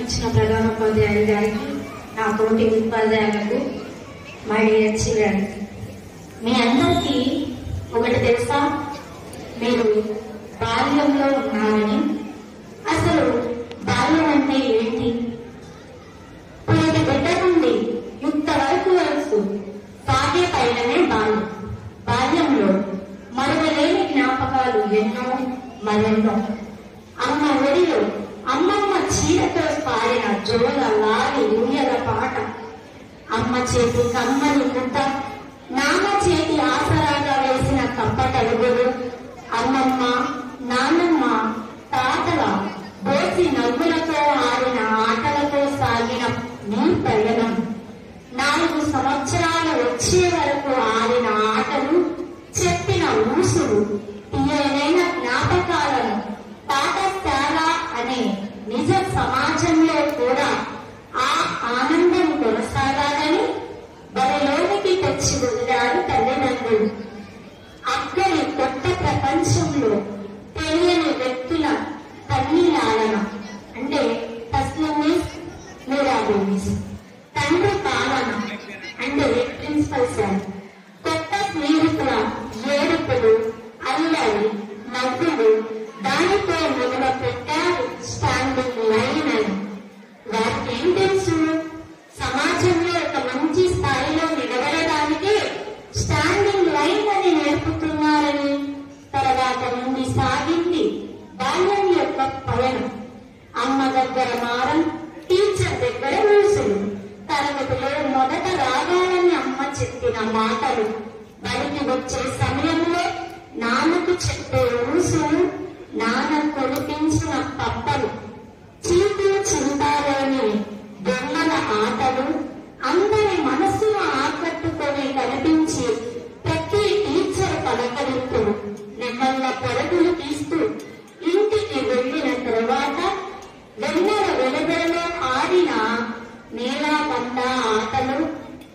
ఇచ్చిన ప్రధానోపాధ్యాయులు గారికి, నా తోటి ఉపాధ్యాయులకు, మై డియర్ చిల్డ్రన్, మీ అందరికీ ఒకటి తెలుసా? మీరు బాల్యంలో ఉన్నారని. అసలు బాల్యం అంటే ఏంటి? పురిటి బిడ్డ నుండి యుక్త వరకు సాగే పైననే బాల్యం. బాల్యంలో మరువలేని జ్ఞాపకాలు ఎన్నో మరెన్నో. అమ్మ ఒడిలో అమ్మమ్మ చీరతో పాడిన జోల లాలి ఊయల పాట, అమ్మ చేతి కమ్మని ముద్ద, నాన్న చేతి ఆసరాగా వేసిన కప్పటలుగులు, అమ్మమ్మ నాన్నమ్మ తాతల బోసి నవ్వులతో ఆడిన ఆటలతో సాగిన నీ ప్రయాణం, 4 సంవత్సరాలు వచ్చే వరకు ఆడిన ఆటలు, చెప్పిన ఊసులు, తీయనైన జ్ఞాపకాలను పాఠశాల అనే నిజ సమాజంలో కూడా ఆ ఆనందం కొనసాగాలని బరిలోనికి తెచ్చి వదిలారు తల్లిదండ్రులు. అక్కడి కొత్త ప్రపంచంలో తెలియని వ్యక్తుల తల్లి లాలన అంటే తస్లిమీస్ మీరాబేబీస్, తండ్రి పాలన అంటే ప్రిన్సిపల్ సార్, కొత్త స్నేహితుల ఏడుపులు, అల్లరి, నవ్వులు, దానితో మొదలు పెట్టారు స్టాండింగ్ లైన్ అని. వారికి ఏం తెలుసు? సమాజంలో ఒక మంచి స్థాయిలో నిలబడడానికి స్టాండింగ్ లైన్ అని నేర్పుతున్నారని. తర్వాత నుండి సాగింది బాల్యం యొక్క పయనం. అమ్మ దగ్గర మారం, టీచర్ దగ్గర ఊసులు, తరగతిలో మొదట రాగాలని అమ్మ చెప్పిన మాటలు, బడికి వచ్చే సమయంలో నాన్నకు చెప్పే ఊసులు, నాన్న కొనిపించిన పప్పలు, చీటీ చింతాలోని దొంగల ఆటలు, అందరి మనసును ఆకట్టుకొని కనిపించి ప్రతి టీచర్ పలకరింపులు, నెమ్మల్ల పరుగులు తీస్తూ ఇంటికి వెళ్ళిన తర్వాత వెన్నెల వెలుగులలో ఆడిన నేల పంట ఆటలు,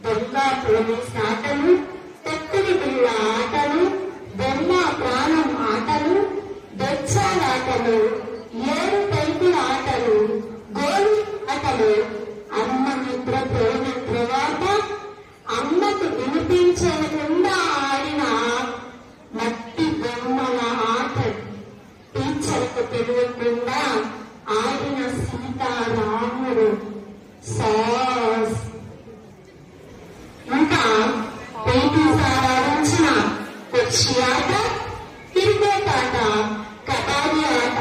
దొంగ పోలీస్ ఆటలు, తొక్కుడు బిళ్ళ ఆటలు, బొమ్మ ప్రాణం ఆటలు, బొచ్చాలాటలు, 7 పైపుల ఆటలు, గోలు ఆటలు, అమ్మ నిద్ర పోయిన తర్వాత అమ్మకు వినిపించకుండా ఆడిన మట్టి బొమ్మల ఆటలు, టీచర్కు తెలియకుండా ఆడిన సీతారాముడు సాస్, ఇంకా పీటీ సార్ ఆడించిన కుర్చీ ఆట, క్రికెట్ ఆట, కబడ్డీ ఆట,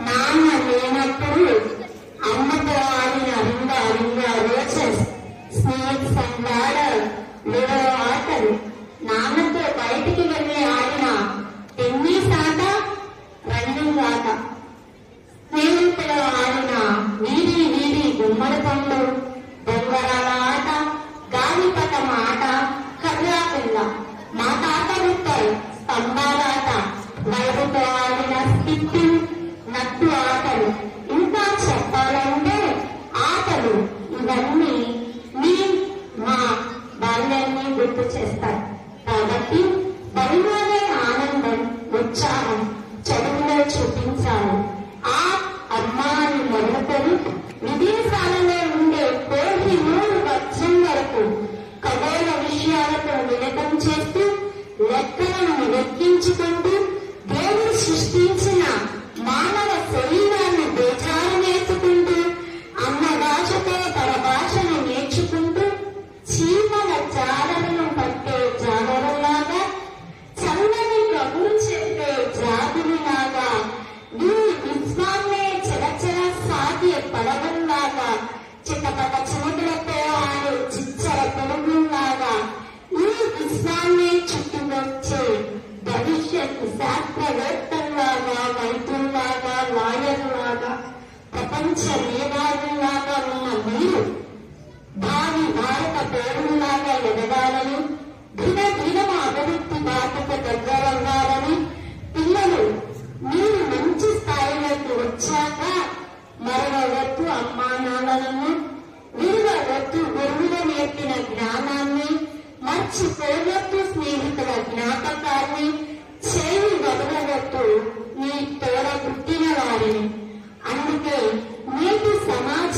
నాన్న లేనప్పుడు అమ్మతో ఆడిన ring a ring a roses, snakes and ladder, ludo ఆటలు, నాన్నతో బయటికి వెళ్ళి ఆడిన టెన్నిస్ ఆట, రన్నింగ్ ఆట, స్నేహితులు ఆడిన వీధి వీధి గుమ్మడి పండ్లు, బొంగరాల ఆట, గాలిపటం ఆట, కర్రా పిల్ల, మా తాత ముక్కలు, స్తంభాలాట, వైరుతో ఆడిన స్కిప్పింగ్, నట్టు ఆటలు, ఇంకా చెప్పాలంటే ఆటలు, ఇవన్నీ మా బాల్యాన్ని గుర్తు చేస్తాయి. కాబట్టి బడిలోనే ఆనందం, ఉత్సాహం చదువులో చూపించాలి. ఆ అమ్మాని మొదలుకొని విదేశాలలో ఉండే కోహినూరు వర్షం వరకు ఖగోళ విషయాలతో మిళితం చేస్తూ లెక్కలను లెక్కించుకుంటూ దేవుడు సృష్టించిన మానవ శరీరాన్ని బేచారం వేసుకుంటూ అమ్మ భాషతో తన భాషను నేర్చుకుంటూ చీమల జాలలను పట్టే జాలరులాగా, చల్లని కబురు చెప్పే జాబులాగా, ఈ విశ్వాన్నే చలచల సాగే పడవల్లాగా, చిట్టపట చినుకులతో ఆడే చిచ్చర పొరుగుల్లాగా, ఈ విశ్వాన్నే చుట్టుకొచ్చే భవిష్యత్తు శాస్త్రవేత్తల్లాగా, వైద్యుల్లాగా, లాయర్లాగా, ప్రపంచ మేధావుల్లాగా ఉన్న మీరు భావి భారత పౌరులాగా ఎదగాలని, దినదినం అభివృద్ధి బాధ్యత దగ్గరవ్వాలని, పిల్లలు మీరు మంచి స్థాయిలోకి వచ్చాక మరొకవద్దు అమ్మా నాన్నలను, విలువవద్దు గురువులు నేర్పిన జ్ఞానాన్ని, మర్చిపోవద్దు స్నేహితుల జ్ఞాపకాన్ని, చేయి వదలవద్దు నీ తోడ పుట్టిన వారిని. అందుకే నేటి సమాజ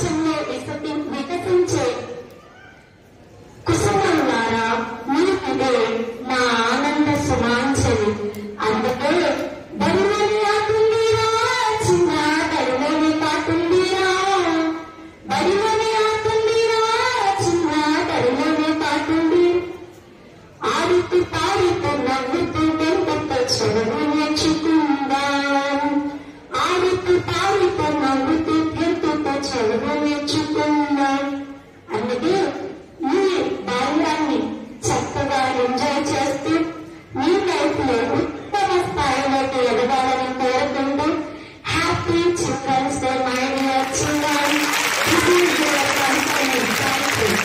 గొడవలు